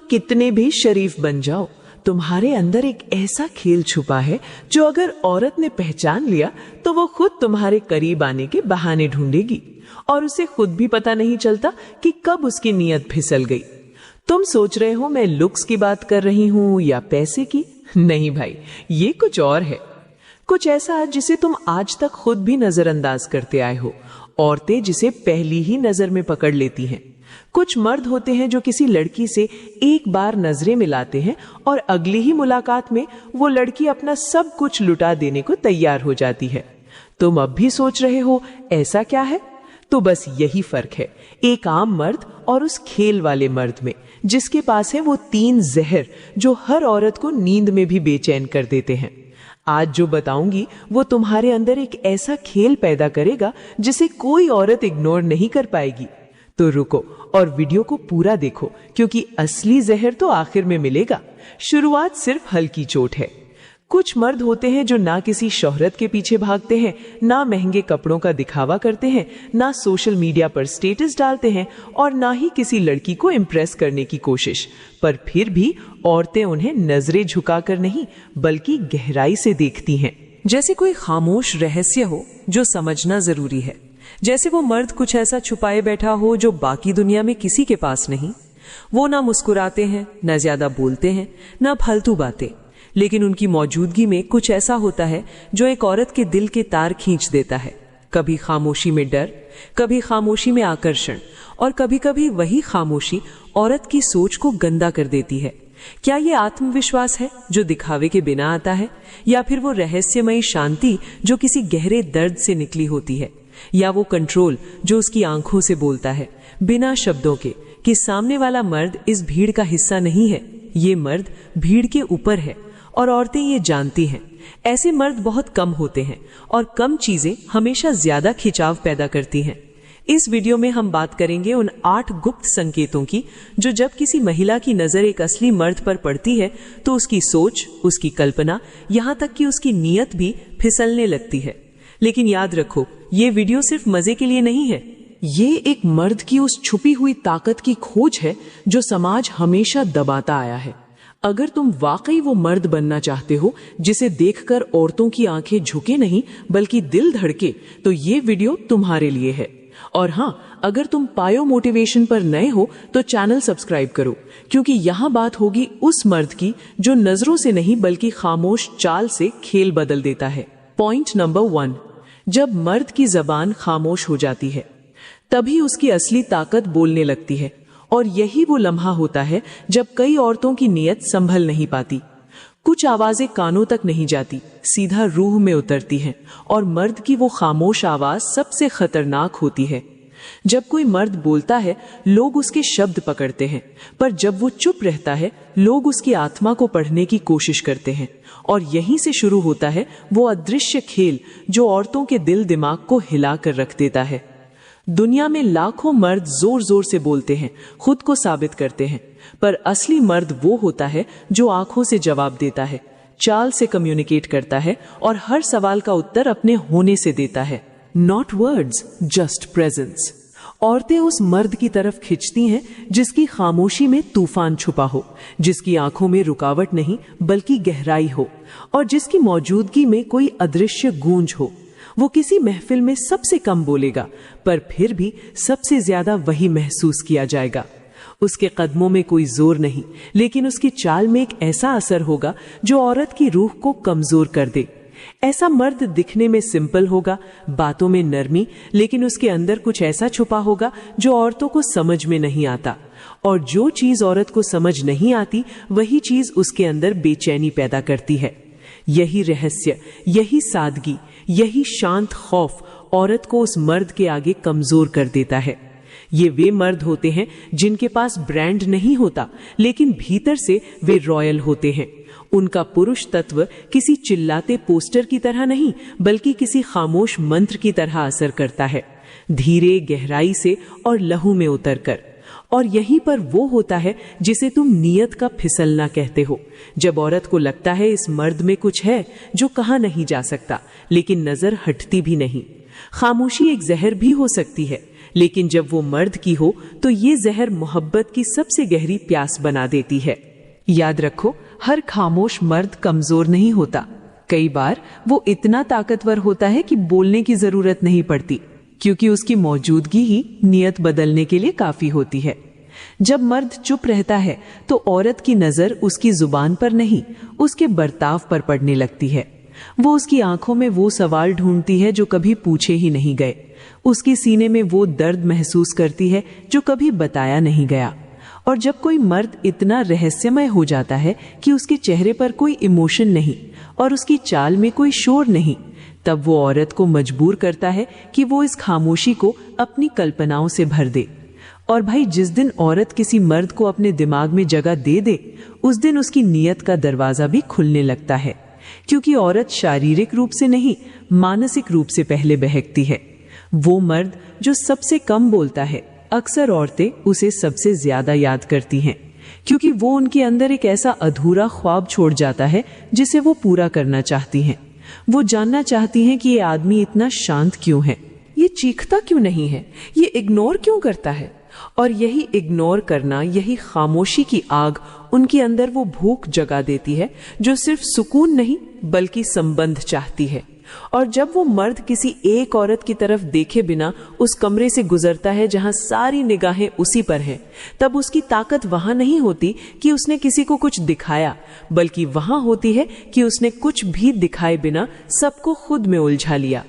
कितने भी शरीफ बन जाओ, तुम्हारे अंदर एक ऐसा खेल छुपा है जो अगर औरत ने पहचान लिया तो वो खुद तुम्हारे करीब आने के बहाने ढूंढेगी और उसे खुद भी पता नहीं चलता कि कब उसकी नीयत फिसल गई। तुम सोच रहे हो मैं लुक्स की बात कर रही हूं या पैसे की? नहीं भाई, ये कुछ और है। कुछ ऐसा जिसे तुम आज तक खुद भी नजरअंदाज करते आए हो, औरतें जिसे पहली ही नजर में पकड़ लेती हैं। कुछ मर्द होते हैं जो किसी लड़की से एक बार नजरें मिलाते हैं और अगली ही मुलाकात में वो लड़की अपना सब कुछ लुटा देने को तैयार हो जाती है। तुम अब भी सोच रहे हो ऐसा क्या है? तो बस यही फर्क है एक आम मर्द और उस खेल वाले मर्द में, जिसके पास है वो 3 जहर जो हर औरत को नींद में भी बेचैन कर देते हैं। आज जो बताऊंगी वो तुम्हारे अंदर एक ऐसा खेल पैदा करेगा जिसे कोई औरत इग्नोर नहीं कर पाएगी। तो रुको और वीडियो को पूरा देखो, क्योंकि असली जहर तो आखिर में मिलेगा। शुरुआत सिर्फ हल्की चोट है। कुछ मर्द होते हैं जो ना किसी शोहरत के पीछे भागते हैं, ना महंगे कपड़ों का दिखावा करते हैं, ना सोशल मीडिया पर स्टेटस डालते हैं और ना ही किसी लड़की को इम्प्रेस करने की कोशिश। पर फिर भी औरतें उन्हें नजरें झुकाकर नहीं बल्कि गहराई से देखती हैं, जैसे कोई खामोश रहस्य हो जो समझना जरूरी है। जैसे वो मर्द कुछ ऐसा छुपाए बैठा हो जो बाकी दुनिया में किसी के पास नहीं। वो ना मुस्कुराते हैं, ना ज्यादा बोलते हैं, ना फालतू बातें, लेकिन उनकी मौजूदगी में कुछ ऐसा होता है जो एक औरत के दिल के तार खींच देता है। कभी खामोशी में डर, कभी खामोशी में आकर्षण, और कभी कभी वही खामोशी औरत की सोच को गंदा कर देती है। क्या ये आत्मविश्वास है जो दिखावे के बिना आता है, या फिर वो रहस्यमयी शांति जो किसी गहरे दर्द से निकली होती है, या वो कंट्रोल जो उसकी आंखों से बोलता है बिना शब्दों के कि सामने वाला मर्द इस भीड़ का हिस्सा नहीं है, ये मर्द भीड़ के ऊपर है। और औरतें ये जानती हैं। ऐसे मर्द बहुत कम होते हैं और कम चीजें हमेशा ज्यादा खिंचाव पैदा करती हैं। इस वीडियो में हम बात करेंगे उन 8 गुप्त संकेतों की जो जब किसी महिला की नजर एक असली मर्द पर पड़ती है तो उसकी सोच, उसकी कल्पना, यहाँ तक कि उसकी नीयत भी फिसलने लगती है। लेकिन याद रखो, ये वीडियो सिर्फ मजे के लिए नहीं है। ये एक मर्द की उस छुपी हुई ताकत की खोज है जो समाज हमेशा दबाता आया है। अगर तुम वाकई वो मर्द बनना चाहते हो जिसे देखकर औरतों की आंखें झुके नहीं बल्कि दिल धड़के, तो ये वीडियो तुम्हारे लिए है। और हाँ, अगर तुम पायो मोटिवेशन पर नए हो तो चैनल सब्सक्राइब करो, क्योंकि यहाँ बात होगी उस मर्द की जो नजरों से नहीं बल्कि खामोश चाल से खेल बदल देता है। पॉइंट नंबर 1, जब मर्द की जबान खामोश हो जाती है तभी उसकी असली ताकत बोलने लगती है। और यही वो लम्हा होता है जब कई औरतों की नीयत संभल नहीं पाती। कुछ आवाजें कानों तक नहीं जाती, सीधा रूह में उतरती हैं, और मर्द की वो खामोश आवाज सबसे खतरनाक होती है। जब कोई मर्द बोलता है लोग उसके शब्द पकड़ते हैं, पर जब वो चुप रहता है लोग उसकी आत्मा को पढ़ने की कोशिश करते हैं। और यहीं से शुरू होता है वो अदृश्य खेल जो औरतों के दिल दिमाग को हिला कर रख देता है। दुनिया में लाखों मर्द जोर जोर से बोलते हैं, खुद को साबित करते हैं, पर असली मर्द वो होता है जो आंखों से जवाब देता है, चाल से कम्युनिकेट करता है और हर सवाल का उत्तर अपने होने से देता है। Not words, just presence. औरतें उस मर्द की तरफ खिंचती हैं जिसकी खामोशी में तूफान छुपा हो, जिसकी आंखों में रुकावट नहीं बल्कि गहराई हो, और जिसकी मौजूदगी में कोई अदृश्य गूंज हो। वो किसी महफिल में सबसे कम बोलेगा, पर फिर भी सबसे ज्यादा वही महसूस किया जाएगा। उसके कदमों में कोई जोर नहीं, लेकिन उसकी चाल में एक ऐसा असर होगा जो औरत की रूह को कमजोर कर दे। ऐसा मर्द दिखने में सिंपल होगा, बातों में नरमी, लेकिन उसके अंदर कुछ ऐसा छुपा होगा जो औरतों को समझ में नहीं आता। और जो चीज औरत को समझ नहीं आती वही चीज उसके अंदर बेचैनी पैदा करती है। यही रहस्य, यही सादगी, यही शांत खौफ औरत को उस मर्द के आगे कमजोर कर देता है। ये वे मर्द होते हैं जिनके पास ब्रांड नहीं होता, लेकिन भीतर से वे रॉयल होते हैं। उनका पुरुष तत्व किसी चिल्लाते पोस्टर की तरह नहीं बल्कि किसी खामोश मंत्र की तरह असर करता है, धीरे, गहराई से और लहू में उतरकर। और यहीं पर वो होता है जिसे तुम नीयत का फिसलना कहते हो, जब औरत को लगता है इस मर्द में कुछ है जो कहा नहीं जा सकता, लेकिन नजर हटती भी नहीं। खामोशी एक जहर भी हो सकती है, लेकिन जब वो मर्द की हो तो ये जहर मोहब्बत की सबसे गहरी प्यास बना देती है। याद रखो, हर खामोश मर्द कमजोर नहीं होता। कई बार वो इतना ताकतवर होता है कि बोलने की जरूरत नहीं पड़ती, क्योंकि उसकी मौजूदगी ही नियत बदलने के लिए काफी होती है। जब मर्द चुप रहता है तो औरत की नजर उसकी जुबान पर नहीं, उसके बर्ताव पर पड़ने लगती है। वो उसकी आंखों में वो सवाल ढूंढती है जो कभी पूछे ही नहीं गए। उसके सीने में वो दर्द महसूस करती है जो कभी बताया नहीं गया। और जब कोई मर्द इतना रहस्यमय हो जाता है कि उसके चेहरे पर कोई इमोशन नहीं और उसकी चाल में कोई शोर नहीं, तब वो औरत को मजबूर करता है कि वो इस खामोशी को अपनी कल्पनाओं से भर दे। और भाई, जिस दिन औरत किसी मर्द को अपने दिमाग में जगह दे दे, उस दिन उसकी नीयत का दरवाजा भी खुलने लगता है, क्योंकि औरत शारीरिक रूप से नहीं, मानसिक रूप से पहले बहकती है। वो मर्द जो सबसे कम बोलता है, अक्सर औरतें उसे सबसे ज्यादा याद करती हैं, क्योंकि वो उनके अंदर एक ऐसा अधूरा ख्वाब छोड़ जाता है जिसे वो पूरा करना चाहती हैं। वो जानना चाहती हैं कि ये आदमी इतना शांत क्यों है, ये चीखता क्यों नहीं है, ये इग्नोर क्यों करता है। और यही इग्नोर करना, यही खामोशी की आग उनके अंदर वो भूख जगा देती है जो सिर्फ सुकून नहीं बल्कि संबंध चाहती है। और जब वो मर्द किसी एक औरत की तरफ देखे बिना उस कमरे से गुजरता है जहां सारी निगाहें उसी पर हैं, तब उसकी ताकत वहां नहीं होती कि उसने किसी को कुछ दिखाया, बल्कि वहां होती है कि उसने कुछ भी दिखाए बिना सबको खुद में उलझा लिया।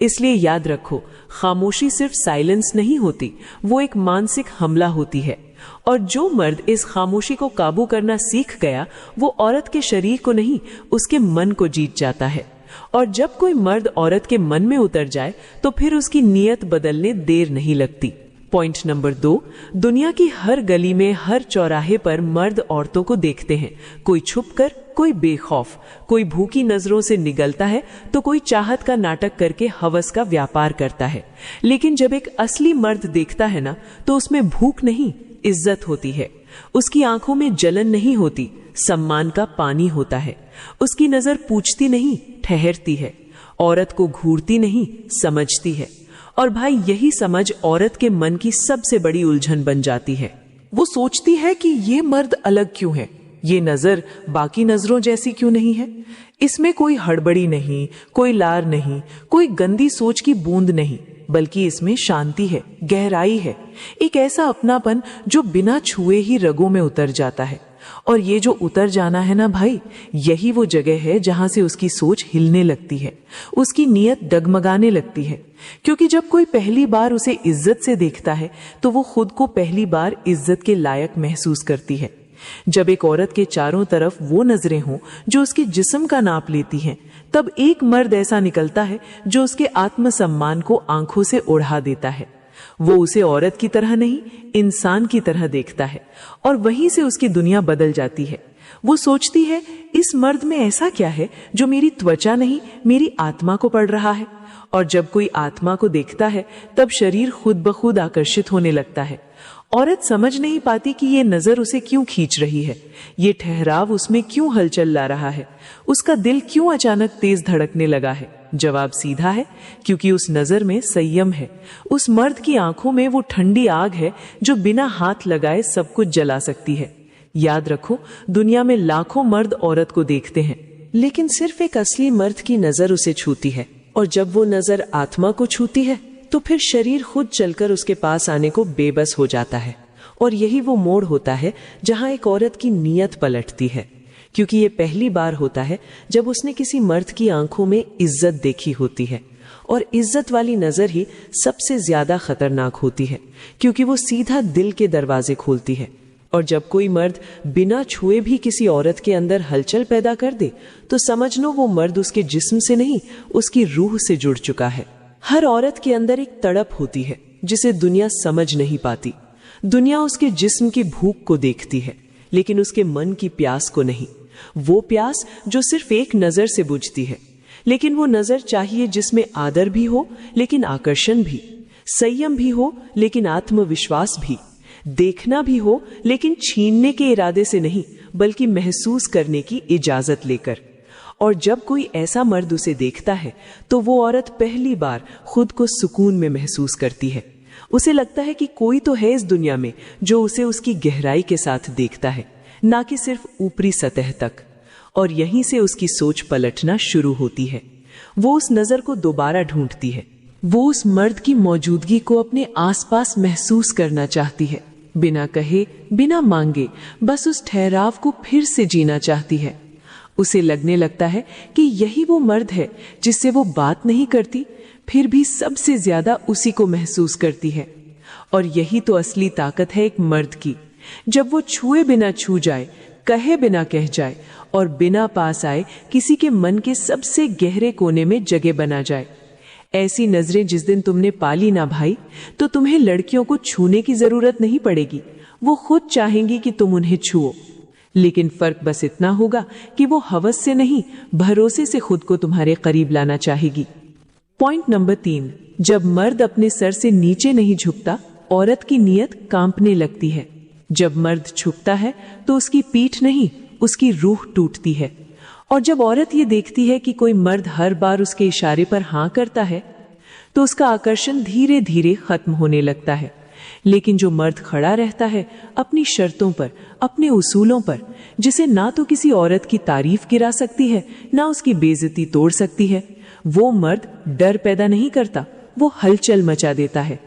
इसलिए याद रखो, खामोशी सिर्फ साइलेंस नहीं होती, वो एक मानसिक हमला होती है। और जो मर्द इस खामोशी को काबू करना सीख गया, वो औरत के शरीर को नहीं, उसके मन को जीत जाता है। और जब कोई मर्द औरत के मन में उतर जाए तो फिर उसकी नीयत बदलने देर नहीं लगती। पॉइंट नंबर 2, दुनिया की हर गली में, हर चौराहे पर मर्द औरतों को देखते हैं, कोई छुपकर, कोई बेखौफ, कोई भूखी नजरों से निगलता है तो कोई चाहत का नाटक करके हवस का व्यापार करता है। लेकिन जब एक असली मर्द देखता है ना, तो उसमें भूख नहीं, इज्जत होती है। उसकी आंखों में जलन नहीं होती, सम्मान का पानी होता है। उसकी नजर पूछती नहीं, ठहरती है। औरत को घूरती नहीं, समझती है। और भाई, यही समझ औरत के मन की सबसे बड़ी उलझन बन जाती है। वो सोचती है कि ये मर्द अलग क्यों है, ये नजर बाकी नजरों जैसी क्यों नहीं है। इसमें कोई हड़बड़ी नहीं, कोई लार नहीं, कोई गंदी सोच की बूंद नहीं, बल्कि इसमें शांति है, गहराई है, एक ऐसा अपनापन जो बिना छुए ही रगों में उतर जाता है। और ये जो उतर जाना है ना भाई, यही वो जगह है जहां से उसकी सोच हिलने लगती है, उसकी नीयत डगमगाने लगती है। क्योंकि जब कोई पहली बार उसे इज्जत से देखता है तो वो खुद को पहली बार इज्जत के लायक महसूस करती है। जब एक औरत के चारों तरफ वो नजरें हों जो उसके जिस्म का नाप लेती हैं, तब एक मर्द ऐसा निकलता है जो उसके आत्मसम्मान को आंखों से उड़ा देता है। वो उसे औरत की तरह नहीं, इंसान की तरह देखता है, और वहीं से उसकी दुनिया बदल जाती है। वो सोचती है, इस मर्द में ऐसा क्या है जो मेरी त्वचा नहीं, मेरी आत्मा को पढ़ रहा है। और जब कोई आत्मा को देखता है, तब शरीर खुद ब खुद आकर्षित होने लगता है। औरत समझ नहीं पाती कि ये नजर उसे क्यों खींच रही है, ये ठहराव उसमें क्यों हलचल ला रहा है, उसका दिल क्यों अचानक तेज धड़कने लगा है। जवाब सीधा है, क्योंकि उस नजर में संयम है। उस मर्द की आंखों में वो ठंडी आग है जो बिना हाथ लगाए सब कुछ जला सकती है। याद रखो, दुनिया में लाखों मर्द औरत को देखते हैं, लेकिन सिर्फ एक असली मर्द की नजर उसे छूती है। और जब वो नजर आत्मा को छूती है तो फिर शरीर खुद चलकर उसके पास आने को बेबस हो जाता है। और यही वो मोड़ होता है जहां एक औरत की नीयत पलटती है, क्योंकि ये पहली बार होता है जब उसने किसी मर्द की आंखों में इज्जत देखी होती है। और इज्जत वाली नजर ही सबसे ज्यादा खतरनाक होती है, क्योंकि वो सीधा दिल के दरवाजे खोलती है। और जब कोई मर्द बिना छुए भी किसी औरत के अंदर हलचल पैदा कर दे, तो समझ लो वो मर्द उसके जिस्म से नहीं, उसकी रूह से जुड़ चुका है। हर औरत के अंदर एक तड़प होती है जिसे दुनिया समझ नहीं पाती। दुनिया उसके जिस्म की भूख को देखती है, लेकिन उसके मन की प्यास को नहीं। वो प्यास जो सिर्फ एक नजर से बुझती है, लेकिन वो नजर चाहिए जिसमें आदर भी हो लेकिन आकर्षण भी, संयम भी हो लेकिन आत्मविश्वास भी, देखना भी हो लेकिन छीनने के इरादे से नहीं, बल्कि महसूस करने की इजाजत लेकर। और जब कोई ऐसा मर्द उसे देखता है तो वो औरत पहली बार खुद को सुकून में महसूस करती है। उसे लगता है कि कोई तो है इस दुनिया में जो उसे उसकी गहराई के साथ देखता है, ना कि सिर्फ ऊपरी सतह तक। और यहीं से उसकी सोच पलटना शुरू होती है। वो उस नजर को दोबारा ढूंढती है। वो उस मर्द की मौजूदगी को अपने आसपास महसूस करना चाहती है, बिना कहे, बिना मांगे, बस उस ठहराव को फिर से जीना चाहती है। उसे लगने लगता है कि यही वो मर्द है जिससे वो बात नहीं करती, फिर भी सबसे ज्यादा उसी को महसूस करती है। और यही तो असली ताकत है एक मर्द की, जब वो छुए बिना छू जाए, कहे बिना कह जाए और बिना पास आए किसी के मन के सबसे गहरे कोने में जगह बना जाए। ऐसी नजरें जिस दिन तुमने पाली ना भाई, तो तुम्हें लड़कियों को छूने की जरूरत नहीं पड़ेगी। वो खुद चाहेंगी कि तुम उन्हें छुओ। लेकिन फर्क बस इतना होगा कि वो हवस से नहीं, भरोसे से खुद को तुम्हारे करीब लाना चाहेगी। पॉइंट नंबर 3, जब मर्द अपने सर से नीचे नहीं झुकता, औरत की नीयत कांपने लगती है। जब मर्द झुकता है तो उसकी पीठ नहीं, उसकी रूह टूटती है। और जब औरत ये देखती है कि कोई मर्द हर बार उसके इशारे पर हां करता है, तो उसका आकर्षण धीरे धीरे खत्म होने लगता है। लेकिन जो मर्द खड़ा रहता है अपनी शर्तों पर, अपने उसूलों पर, जिसे ना तो किसी औरत की तारीफ गिरा सकती है, ना उसकी बेइज्जती तोड़ सकती है, वो मर्द डर पैदा नहीं करता, वो हलचल मचा देता है।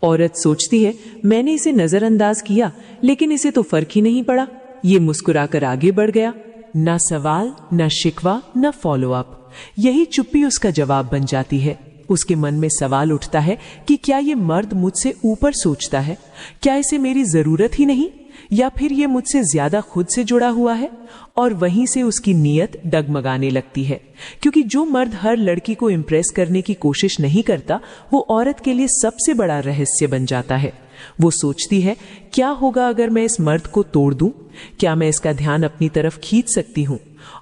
औरत सोचती है, मैंने इसे नजरअंदाज किया लेकिन इसे तो फर्क ही नहीं पड़ा, ये मुस्कुराकर आगे बढ़ गया। ना सवाल, ना शिकवा, ना फॉलो अप। यही चुप्पी उसका जवाब बन जाती है। उसके मन में सवाल उठता है कि क्या ये मर्द मुझसे ऊपर सोचता है? क्या इसे मेरी जरूरत ही नहीं, या फिर ये मुझसे ज्यादा खुद से जुड़ा हुआ है? और वहीं से उसकी नीयत डगमगाने लगती है, क्योंकि जो मर्द हर लड़की को इम्प्रेस करने की कोशिश नहीं करता, वो औरत के लिए सबसे बड़ा रहस्य बन जाता है। वो सोचती है, क्या होगा अगर मैं इस मर्द को तोड़ दूं? क्या मैं इसका ध्यान अपनी तरफ खींच सकती हूं?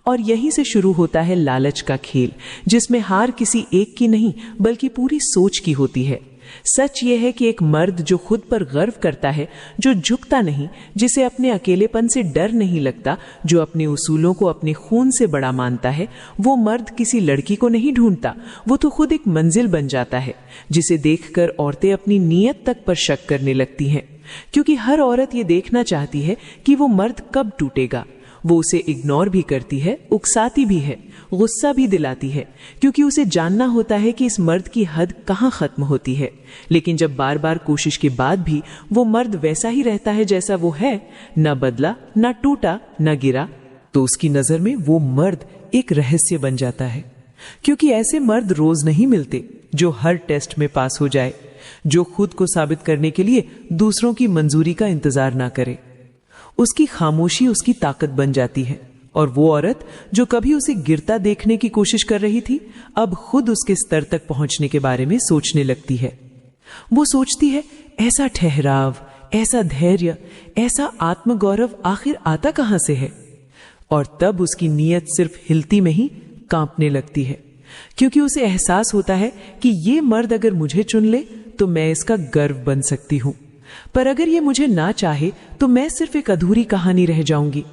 और यहीं से शुरू होता है लालच का खेल, जिसमें हार किसी एक की नहीं बल्कि पूरी सोच की होती है। सच यह है कि एक मर्द जो खुद पर गर्व करता है, जो झुकता नहीं, जिसे अपने अकेलेपन से डर नहीं लगता, जो अपने उसूलों को अपने खून से बड़ा मानता है, वो मर्द किसी लड़की को नहीं ढूंढता, वो तो खुद एक मंजिल बन जाता है, जिसे देखकर औरतें अपनी नीयत तक पर शक करने लगती हैं। क्योंकि हर औरत ये देखना चाहती है कि वो मर्द कब टूटेगा। वो उसे इग्नोर भी करती है, उकसाती भी है, गुस्सा भी दिलाती है, क्योंकि उसे जानना होता है कि इस मर्द की हद कहाँ खत्म होती है। लेकिन जब बार बार कोशिश के बाद भी वो मर्द वैसा ही रहता है जैसा वो है, न बदला, न टूटा, न गिरा, तो उसकी नजर में वो मर्द एक रहस्य बन जाता है। क्योंकि ऐसे मर्द रोज नहीं मिलते जो हर टेस्ट में पास हो जाए, जो खुद को साबित करने के लिए दूसरों की मंजूरी का इंतजार ना करे। उसकी खामोशी उसकी ताकत बन जाती है। और वो औरत जो कभी उसे गिरता देखने की कोशिश कर रही थी, अब खुद उसके स्तर तक पहुंचने के बारे में सोचने लगती है। वो सोचती है, ऐसा ठहराव, ऐसा धैर्य, ऐसा आत्मगौरव आखिर आता कहां से है? और तब उसकी नीयत सिर्फ हिलती में ही कांपने लगती है, क्योंकि उसे एहसास होता है कि ये मर्द अगर मुझे चुन ले तो मैं इसका गर्व बन सकती हूं, पर अगर ये मुझे ना चाहे तो मैं सिर्फ एक अधूरी कहानी रह जाऊंगी।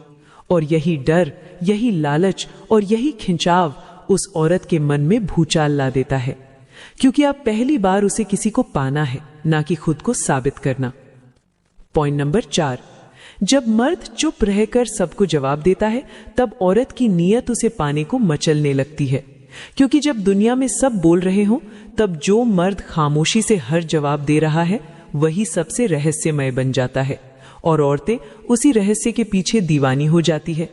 और यही डर, यही लालच और यही खिंचाव उस औरत के मन में भूचाल ला देता है, क्योंकि अब पहली बार उसे किसी को पाना है, ना कि खुद को साबित करना। पॉइंट नंबर 4, जब मर्द चुप रहकर सबको जवाब देता है, तब औरत की नीयत उसे पाने को मचलने लगती है। क्योंकि जब दुनिया में सब बोल रहे हों, तब जो मर्द खामोशी से हर जवाब दे रहा है, वही सबसे रहस्यमय बन जाता है। और औरतें उसी रहस्य के पीछे दीवानी हो जाती है,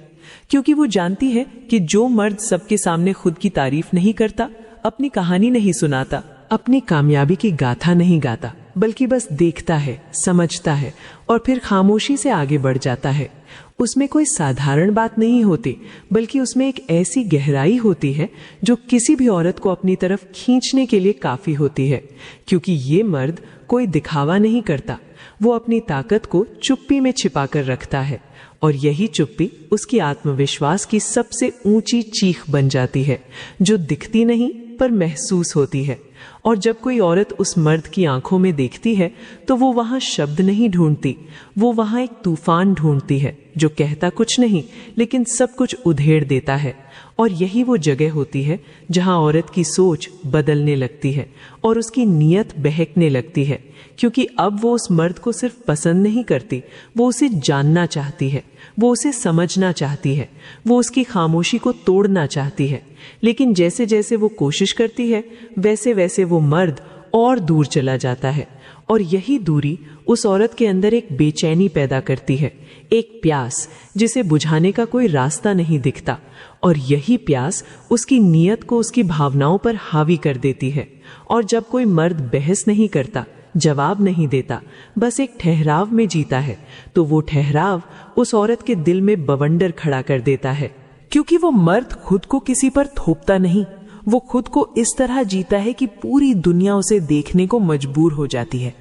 क्योंकि वो जानती है कि जो मर्द सबके सामने खुद की तारीफ नहीं करता, अपनी कहानी नहीं सुनाता, अपनी कामयाबी की गाथा नहीं गाता, बल्कि बस देखता है, समझता है और फिर खामोशी से आगे बढ़ जाता है, उसमें कोई साधारण बात नहीं होती, बल्कि उसमें एक ऐसी गहराई होती है जो किसी भी औरत को अपनी तरफ खींचने के लिए काफी होती है। क्योंकि ये मर्द कोई दिखावा नहीं करता, वो अपनी ताकत को चुप्पी में छिपा कर रखता है, और यही चुप्पी उसकी आत्मविश्वास की सबसे ऊंची चीख बन जाती है, जो दिखती नहीं पर महसूस होती है। और जब कोई औरत उस मर्द की आंखों में देखती है तो वो वहां शब्द नहीं ढूंढती, वो वहां एक तूफान ढूंढती है जो कहता कुछ नहीं लेकिन सब कुछ उधेड़ देता है। और यही वो जगह होती है जहां औरत की सोच बदलने लगती है और उसकी नीयत बहकने लगती है, क्योंकि अब वो उस मर्द को सिर्फ पसंद नहीं करती, वो उसे जानना चाहती है, वो उसे समझना चाहती है, वो उसकी खामोशी को तोड़ना चाहती है। लेकिन जैसे जैसे वो कोशिश करती है वैसे वैसे वो मर्द और दूर चला जाता है, और यही दूरी उस औरत के अंदर एक बेचैनी पैदा करती है, एक प्यास जिसे बुझाने का कोई रास्ता नहीं दिखता। और यही प्यास उसकी नीयत को उसकी भावनाओं पर हावी कर देती है। और जब कोई मर्द बहस नहीं करता, जवाब नहीं देता, बस एक ठहराव में जीता है, तो वो ठहराव उस औरत के दिल में बवंडर खड़ा कर देता है, क्योंकि वो मर्द खुद को किसी पर थोपता नहीं, वो खुद को इस तरह जीता है कि पूरी दुनिया उसे देखने को मजबूर हो जाती है।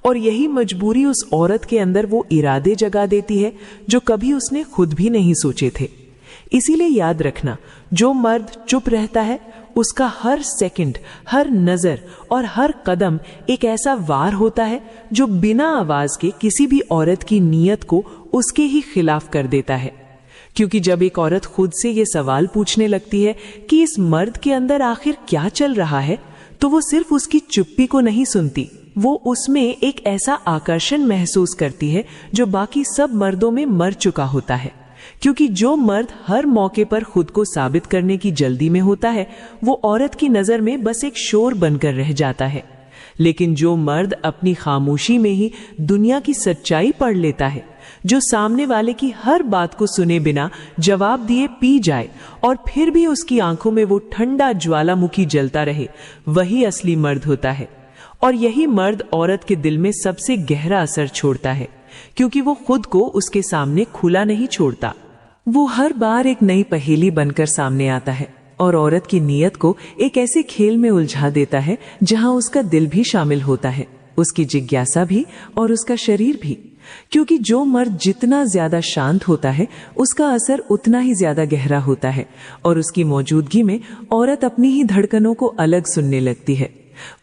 और यही मजबूरी उस औरत के अंदर वो इरादे जगा देती है जो कभी उसने खुद भी नहीं सोचे थे। इसीलिए याद रखना, जो मर्द चुप रहता है उसका हर सेकंड, हर नजर और हर कदम एक ऐसा वार होता है जो बिना आवाज के किसी भी औरत की नीयत को उसके ही खिलाफ कर देता है। क्योंकि जब एक औरत खुद से ये सवाल पूछने लगती है कि इस मर्द के अंदर आखिर क्या चल रहा है, तो वो सिर्फ उसकी चुप्पी को नहीं सुनती, वो उसमें एक ऐसा आकर्षण महसूस करती है जो बाकी सब मर्दों में मर चुका होता है। क्योंकि जो मर्द हर मौके पर खुद को साबित करने की जल्दी में होता है, वो औरत की नजर में बस एक शोर बनकर रह जाता है। लेकिन जो मर्द अपनी खामोशी में ही दुनिया की सच्चाई पढ़ लेता है, जो सामने वाले की हर बात को सुने बिना जवाब दिए पी जाए और फिर भी उसकी आंखों में वो ठंडा ज्वालामुखी जलता रहे, वही असली मर्द होता है। और यही मर्द औरत के दिल में सबसे गहरा असर छोड़ता है, क्योंकि वो खुद को उसके सामने खुला नहीं छोड़ता। वो हर बार एक नई पहेली बनकर सामने आता है और औरत की नीयत को एक ऐसे खेल में उलझा देता है जहां उसका दिल भी शामिल होता है, उसकी जिज्ञासा भी और उसका शरीर भी। क्योंकि जो मर्द जितना ज्यादा शांत होता है उसका असर उतना ही ज्यादा गहरा होता है, और उसकी मौजूदगी में औरत अपनी ही धड़कनों को अलग सुनने लगती है।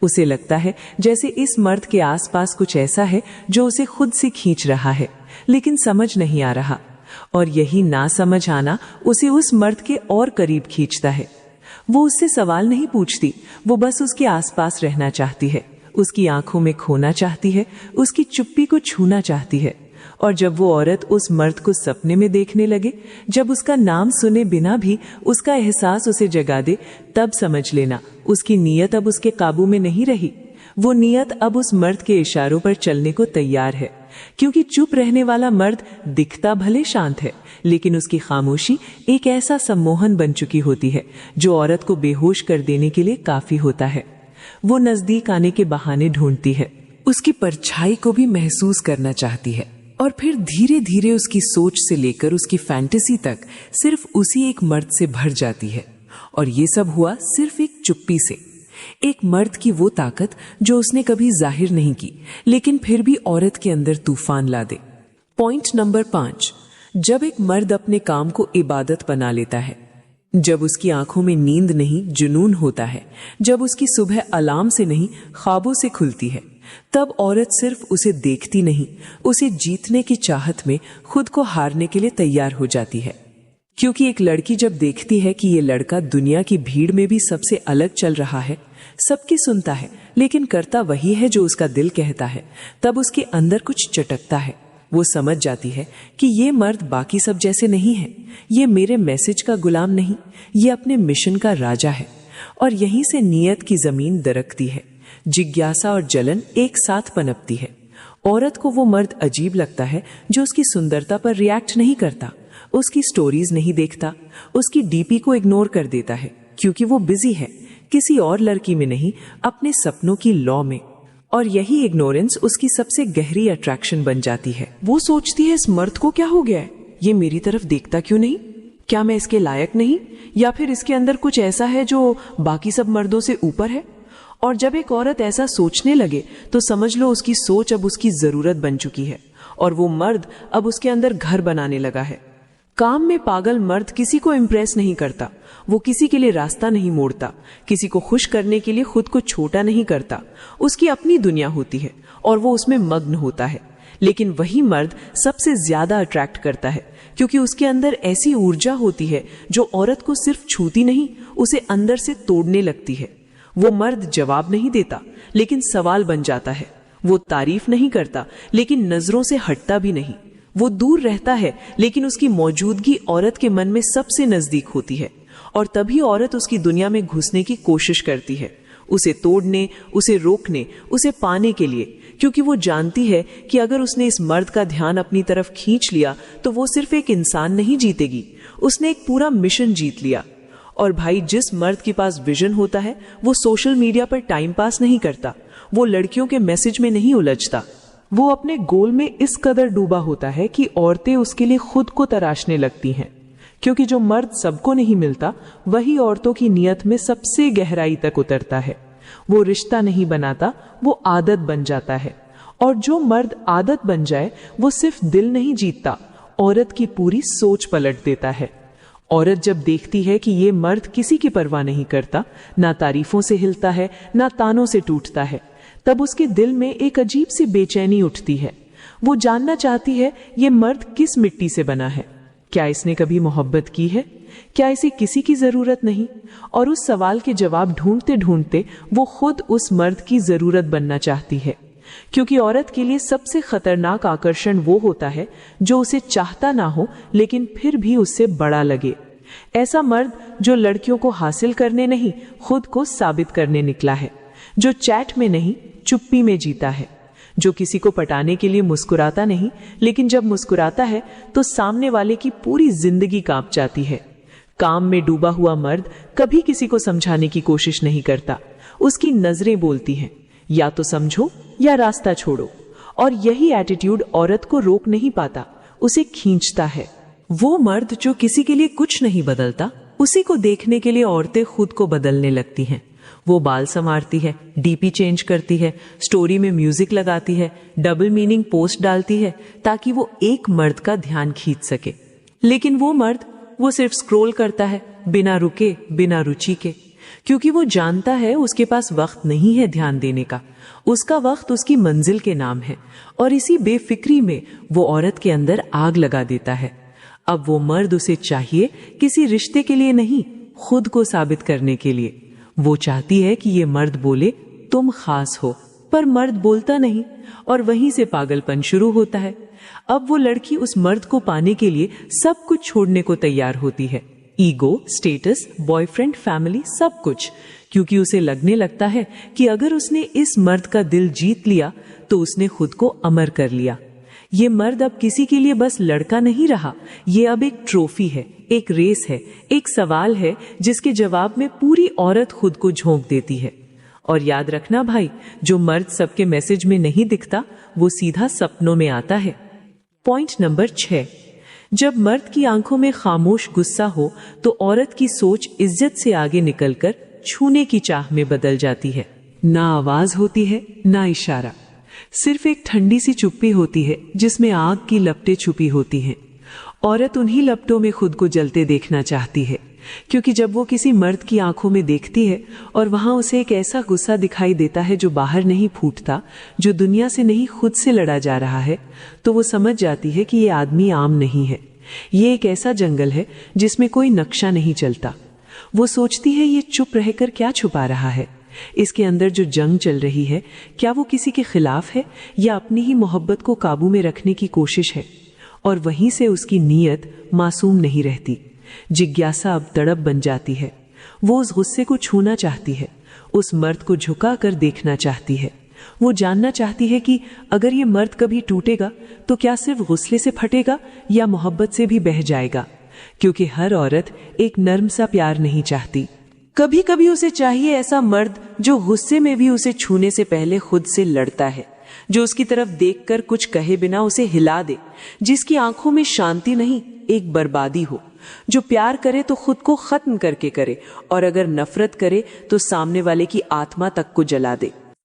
उसे लगता है जैसे इस मर्द के आसपास कुछ ऐसा है जो उसे खुद से खींच रहा है, लेकिन समझ नहीं आ रहा। और यही ना समझ आना उसे उस मर्द के और करीब खींचता है। वो उससे सवाल नहीं पूछती, वो बस उसके आसपास रहना चाहती है, उसकी आंखों में खोना चाहती है, उसकी चुप्पी को छूना चाहती है। और जब वो औरत उस मर्द को सपने में देखने लगे, जब उसका नाम सुने बिना भी उसका एहसास उसे जगा दे, तब समझ लेना उसकी नीयत अब उसके काबू में नहीं रही। वो नीयत अब उस मर्द के इशारों पर चलने को तैयार है, क्योंकि चुप रहने वाला मर्द दिखता भले शांत है, लेकिन उसकी खामोशी एक ऐसा सम्मोहन बन चुकी होती है जो औरत को बेहोश कर देने के लिए काफी होता है। वो नजदीक आने के बहाने ढूंढती है, उसकी परछाई को भी महसूस करना चाहती है, और फिर धीरे धीरे उसकी सोच से लेकर उसकी फैंटेसी तक सिर्फ उसी एक मर्द से भर जाती है। और ये सब हुआ सिर्फ एक चुप्पी से, एक मर्द की वो ताकत जो उसने कभी जाहिर नहीं की, लेकिन फिर भी औरत के अंदर तूफान ला दे। पॉइंट नंबर 5, जब एक मर्द अपने काम को इबादत बना लेता है, जब उसकी आंखों में नींद नहीं जुनून होता है, जब उसकी सुबह अलार्म से नहीं ख्वाबों से खुलती है, तब औरत सिर्फ उसे देखती नहीं, उसे जीतने की चाहत में खुद को हारने के लिए तैयार हो जाती है। क्योंकि एक लड़की जब देखती है कि ये लड़का दुनिया की भीड़ में भी सबसे अलग चल रहा है, सबकी सुनता है लेकिन करता वही है जो उसका दिल कहता है, तब उसके अंदर कुछ चटकता है। वो समझ जाती है कि ये मर्द बाकी सब जैसे नहीं है, ये मेरे मैसेज का गुलाम नहीं, ये अपने मिशन का राजा है। और यहीं से नीयत की जमीन दरकती है, जिज्ञासा और जलन एक साथ पनपती है। औरत को वो मर्द अजीब लगता है जो उसकी सुंदरता पर रिएक्ट नहीं करता, उसकी स्टोरीज नहीं देखता, उसकी डीपी को इग्नोर कर देता है, क्योंकि वो बिजी है किसी और लड़की में नहीं, अपने सपनों की लौ में। और यही इग्नोरेंस उसकी सबसे गहरी अट्रैक्शन बन जाती है। वो सोचती है इस मर्द को क्या हो गया है, ये मेरी तरफ देखता क्यों नहीं, क्या मैं इसके लायक नहीं, या फिर इसके अंदर कुछ ऐसा है जो बाकी सब मर्दों से ऊपर है। और जब एक औरत ऐसा सोचने लगे तो समझ लो उसकी सोच अब उसकी जरूरत बन चुकी है, और वो मर्द अब उसके अंदर घर बनाने लगा है। काम में पागल मर्द किसी को इम्प्रेस नहीं करता, वो किसी के लिए रास्ता नहीं मोड़ता, किसी को खुश करने के लिए खुद को छोटा नहीं करता। उसकी अपनी दुनिया होती है और वो उसमें मग्न होता है। लेकिन वही मर्द सबसे ज्यादा अट्रैक्ट करता है, क्योंकि उसके अंदर ऐसी ऊर्जा होती है जो औरत को सिर्फ छूती नहीं, उसे अंदर से तोड़ने लगती है। वो मर्द जवाब नहीं देता, लेकिन सवाल बन जाता है। वो तारीफ नहीं करता, लेकिन नजरों से हटता भी नहीं। वो दूर रहता है, लेकिन उसकी मौजूदगी औरत के मन में सबसे नजदीक होती है। और तभी औरत उसकी दुनिया में घुसने की कोशिश करती है, उसे तोड़ने, उसे रोकने, उसे पाने के लिए, क्योंकि वो जानती है कि अगर उसने इस मर्द का ध्यान अपनी तरफ खींच लिया तो वो सिर्फ एक इंसान नहीं जीतेगी, उसने एक पूरा मिशन जीत लिया। और भाई, जिस मर्द के पास विजन होता है वो सोशल मीडिया पर टाइम पास नहीं करता, वो लड़कियों के मैसेज में नहीं उलझता, वो अपने गोल में इस कदर डूबा होता है कि औरतें उसके लिए खुद को तराशने लगती हैं। क्योंकि जो मर्द सबको नहीं मिलता वही औरतों की नियत में सबसे गहराई तक उतरता है। वो रिश्ता नहीं बनाता, वो आदत बन जाता है। और जो मर्द आदत बन जाए वो सिर्फ दिल नहीं जीतता, औरत की पूरी सोच पलट देता है। औरत जब देखती है कि ये मर्द किसी की परवाह नहीं करता, ना तारीफों से हिलता है, ना तानों से टूटता है, तब उसके दिल में एक अजीब सी बेचैनी उठती है। वो जानना चाहती है ये मर्द किस मिट्टी से बना है, क्या इसने कभी मोहब्बत की है, क्या इसे किसी की जरूरत नहीं। और उस सवाल के जवाब ढूंढते ढूंढते वो खुद उस मर्द की जरूरत बनना चाहती है। क्योंकि औरत के लिए सबसे खतरनाक आकर्षण वो होता है जो उसे चाहता ना हो लेकिन फिर भी उससे बड़ा लगे। ऐसा मर्द जो लड़कियों को हासिल करने नहीं, खुद को साबित करने निकला है, जो चैट में नहीं, चुप्पी में जीता है, जो किसी को पटाने के लिए मुस्कुराता नहीं, लेकिन जब मुस्कुराता है तो सामने वाले की पूरी जिंदगी कांप जाती है। काम में डूबा हुआ मर्द कभी किसी को समझाने की कोशिश नहीं करता, उसकी नजरें बोलती हैं, या तो समझो या रास्ता छोड़ो। और यही एटीट्यूड औरत को रोक नहीं पाता, उसे खींचता है। वो मर्द जो किसी के लिए कुछ नहीं बदलता, उसी को देखने के लिए औरतें खुद को बदलने लगती हैं। वो बाल संवारती है, डीपी चेंज करती है, स्टोरी में म्यूजिक लगाती है, डबल मीनिंग पोस्ट डालती है ताकि वो एक मर्द का ध्यान खींच सके। लेकिन वो मर्द, वो सिर्फ स्क्रॉल करता है, बिना रुके, बिना रुचि के, क्योंकि वो जानता है उसके पास वक्त नहीं है ध्यान देने का। उसका वक्त उसकी मंजिल के नाम है। और इसी बेफिक्री में वो औरत के अंदर आग लगा देता है। अब वो मर्द उसे चाहिए किसी रिश्ते के लिए नहीं, खुद को साबित करने के लिए। वो चाहती है कि ये मर्द बोले तुम खास हो, पर मर्द बोलता नहीं, और वहीं से पागलपन शुरू होता है। अब वो लड़की उस मर्द को पाने के लिए सब कुछ छोड़ने को तैयार होती है, ईगो, स्टेटस, बॉयफ्रेंड, फैमिली, सब कुछ, क्योंकि उसे लगने लगता है कि अगर उसने इस मर्द का दिल जीत लिया तो उसने खुद को अमर कर लिया। ये मर्द अब किसी के लिए बस लड़का नहीं रहा, ये अब एक ट्रॉफी है, एक रेस है, एक सवाल है जिसके जवाब में पूरी औरत खुद को झोंक देती है। और याद रखना भाई, जो मर्द सबके मैसेज में नहीं दिखता वो सीधा सपनों में आता है। पॉइंट नंबर 6, जब मर्द की आंखों में खामोश गुस्सा हो तो औरत की सोच इज्जत से आगे निकलकर छूने की चाह में बदल जाती है। ना आवाज होती है, ना इशारा, सिर्फ एक ठंडी सी चुप्पी होती है जिसमें आग की लपटें छुपी होती हैं। औरत उन्हीं लपटों में खुद को जलते देखना चाहती है, क्योंकि जब वो किसी मर्द की आंखों में देखती है और वहां उसे एक ऐसा गुस्सा दिखाई देता है जो बाहर नहीं फूटता, जो दुनिया से नहीं खुद से लड़ा जा रहा है, तो वो समझ जाती है कि ये आदमी आम नहीं है। ये एक ऐसा जंगल है जिसमें कोई नक्शा नहीं चलता। वो सोचती है ये चुप रहकर क्या छुपा रहा है, इसके अंदर जो जंग चल रही है क्या वो किसी के खिलाफ है या अपनी ही मोहब्बत को काबू में रखने की कोशिश है। और वहीं से उसकी नीयत मासूम नहीं रहती, जिज्ञासा अब तड़प बन जाती है। वो उस गुस्से को छूना चाहती है, उस मर्द को झुका कर देखना चाहती है। वो जानना चाहती है कि अगर ये मर्द कभी टूटेगा तो क्या सिर्फ गुस्से से फटेगा या मोहब्बत से भी बह जाएगा, क्योंकि हर औरत एक नर्म सा प्यार नहीं चाहती। कभी कभी उसे चाहिए ऐसा मर्द जो गुस्से में भी उसे छूने से पहले खुद से लड़ता है, जो उसकी तरफ देखकर कुछ कहे बिना उसे हिला दे, जिसकी आंखों में शांति नहीं एक बर्बादी हो, जो प्यार करे तो खुद को खत्म करके करे, और अगर नफरत करे तो सामने वाले की आत्मा तक को जला दे।